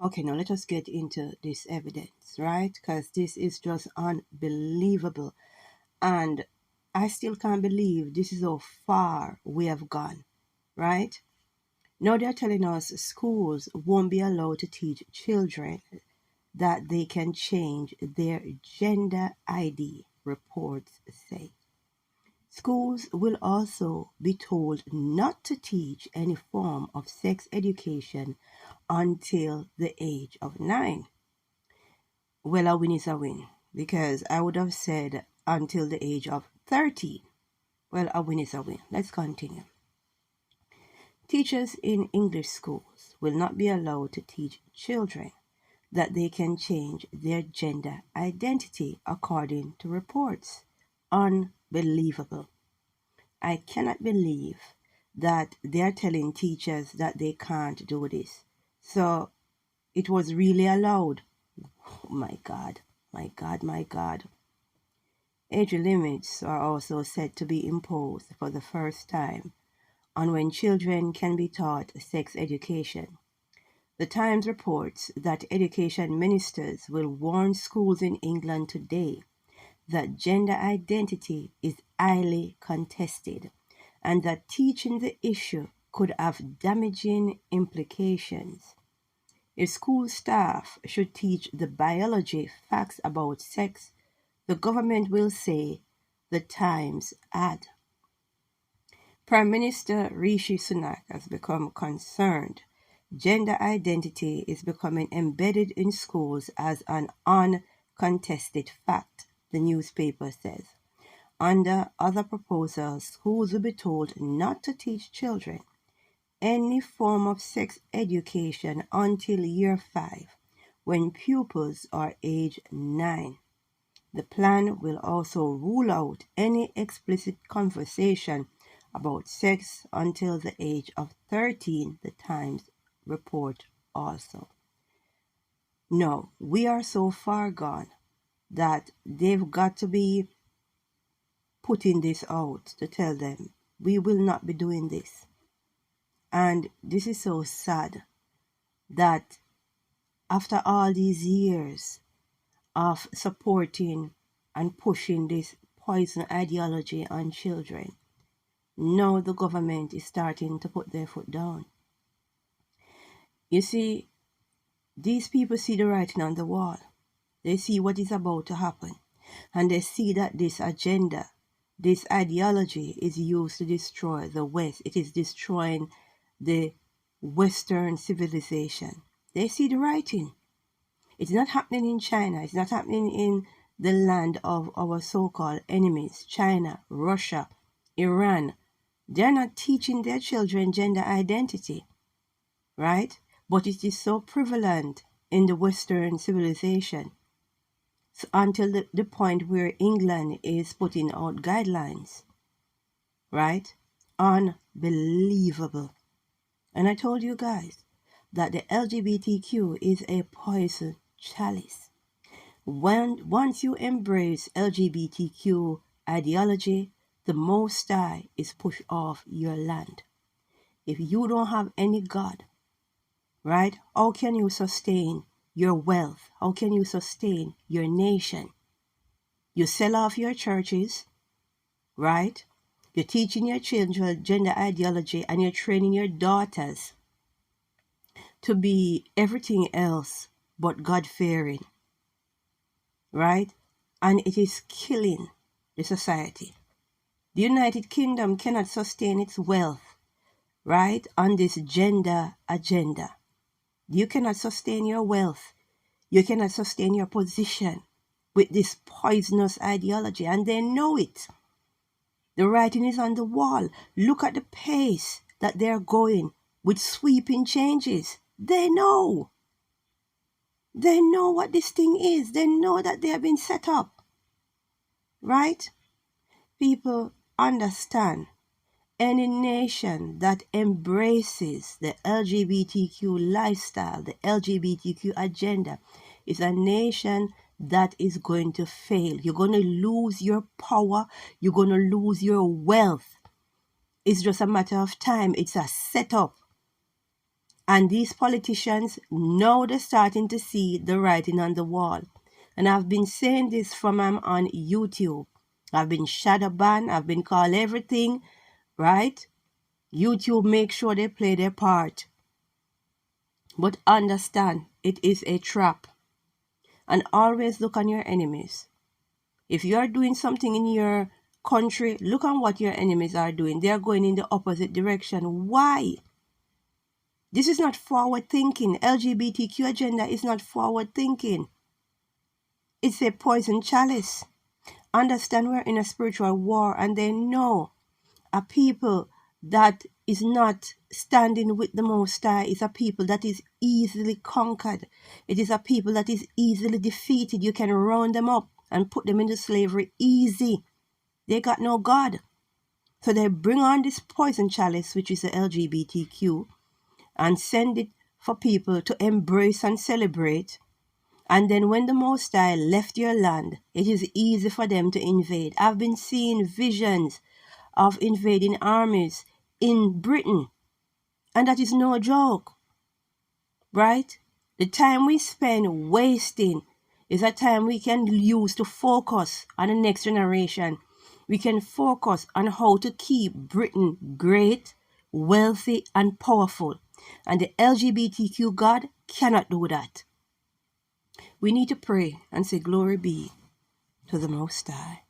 Okay, now let us get into this evidence, right? Because this is just unbelievable. And I still can't believe this is how far we have gone, right? Now they're telling us schools won't be allowed to teach children that they can change their gender ID, reports say. Schools will also be told not to teach any form of sex education until the age of 9. Well, a win is a win because I would have said until the age of 13. Well, a win is a win. Let's continue. Teachers in English schools will not be allowed to teach children that they can change their gender identity according to reports. Unbelievable. I cannot believe that they're telling teachers that they can't do this. So it was really allowed. Oh my God, my God, my God. Age limits are also said to be imposed for the first time on when children can be taught sex education. The Times reports that education ministers will warn schools in England today that gender identity is highly contested and that teaching the issue could have damaging implications. If school staff should teach the biology facts about sex, the government will say, the Times ad. Prime Minister Rishi Sunak has become concerned. Gender identity is becoming embedded in schools as an uncontested fact, the newspaper says. Under other proposals, schools will be told not to teach children any form of sex education until year 5, when pupils are age 9. The plan will also rule out any explicit conversation about sex until the age of 13, the Times report also. No, we are so far gone that they've got to be putting this out to tell them we will not be doing this. And this is so sad that after all these years of supporting and pushing this poison ideology on children, now the government is starting to put their foot down. You see, these people see the writing on the wall. They see what is about to happen. And they see that this agenda, this ideology is used to destroy the West. It is destroying the Western civilization. They see the writing. It's not happening in China. It's not happening in the land of our so-called enemies, China, Russia, Iran. They're not teaching their children gender identity, right? But it is so prevalent in the Western civilization. So until the point where England is putting out guidelines, right? Unbelievable. And I told you guys that the LGBTQ is a poison chalice. Once you embrace LGBTQ ideology, the Most High is pushed off your land. If you don't have any God, right, how can you sustain your wealth? How can you sustain your nation? You sell off your churches, right? You're teaching your children gender ideology and you're training your daughters to be everything else but God-fearing, right? And it is killing the society. The United Kingdom cannot sustain its wealth, right, on this gender agenda. You cannot sustain your wealth. You cannot sustain your position with this poisonous ideology, and they know it. The writing is on the wall. Look at the pace that they're going with sweeping changes. They know. They know what this thing is. They know that they have been set up. Right? People understand. Any nation that embraces the LGBTQ lifestyle, the LGBTQ agenda, is a nation that is going to fail. You're going to lose your power. You're going to lose your wealth. It's just a matter of time. It's a setup. And these politicians, now they're starting to see the writing on the wall. And I've been saying this from on YouTube. I've been shadow banned. I've been called everything, right? YouTube makes sure they play their part. But understand, it is a trap. And always look on your enemies. If you are doing something in your country, look on what your enemies are doing. They are going in the opposite direction. Why? This is not forward thinking. LGBTQ agenda is not forward thinking. It's a poison chalice. Understand we're in a spiritual war, and they know a people that is not standing with the Most High is a people that is easily conquered. It is a people that is easily defeated. You can round them up and put them into slavery easy. They got no God. So they bring on this poison chalice, which is the LGBTQ, and send it for people to embrace and celebrate. And then when the Most High left your land, it is easy for them to invade. I've been seeing visions of invading armies in Britain, and that is no joke, right? The time we spend wasting is a time we can use to focus on the next generation. We can focus on how to keep Britain great, wealthy, and powerful. And the LGBTQ God cannot do that. We need to pray and say, glory be to the Most High.